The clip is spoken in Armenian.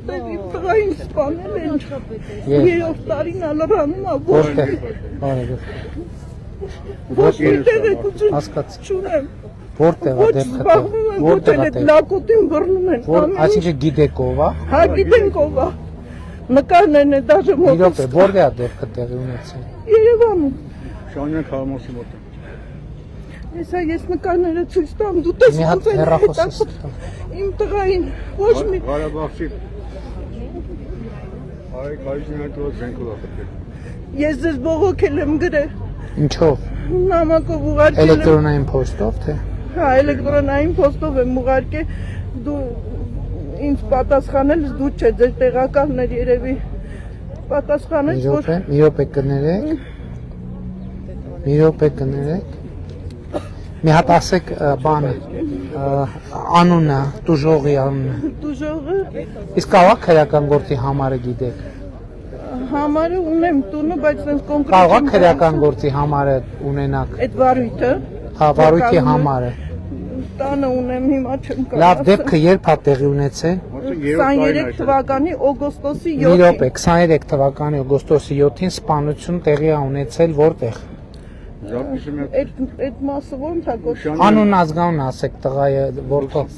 որտեղ իմ տղային սպանել են։ Երրորդ տարին ալրանում է, ոչ մի տեղեկություն չունեմ։ Որտեղ է դեպքը, որտեղ է լակոտին բռնում են։ Այսինքն գիտեք ով է։ Հա գիտենք ով է։ Նկարներն է դաժե մոտ։ Իրոք է, որտեղ է դեպքը տեղի ունեցել։ Երևանում։ Շանյան քաղաքացի մոտ։ Հեսա ես նկարները ցույց տամ, դու տես մի հատ հեռախոսը իմ տղային ոչ մի Ղարաբաղցի Արեք հայտնի զենքով ապրել։ Ես ձեզ բողոքել եմ գրել։ Ինչով։ Նամակով ուղարկել եմ։ Էլեկտրոնային փոստով թե։ Հա, էլեկտրոնային փոստով եմ ուղարկել։ Դու ինձ պատասխանել դու չէ, ձեր տեղականներ երևի պատասխանեց որ Մի րոպե կներեք։ Մի հատ ասեք բանը անունը, տուժողի անունը։ Տուժողը Իսկ կարող է քրեական գործի համարը գիտեք։ Համարը ունեմ տունը, բայց այնպես կոնկրետ Կարող է քրեական գործի համարը ունենաք։ Այդ վարույթը։ Հա, վարույթի համարը։ Տանը ունեմ, հիմա չեմ կարող։ Լավ, դեպքը երբ է տեղի ունեցել։ 23 թվականի օգոստոսի 7-ին։ Մի րոպե, 23 թվականի օգոստոսի 7-ին սպանություն տեղի է ունեցել որտեղ։ Այդ մասը ո՞նց է կոչվում։ Անուն ազգանուն ասեք տղայի որտեղ։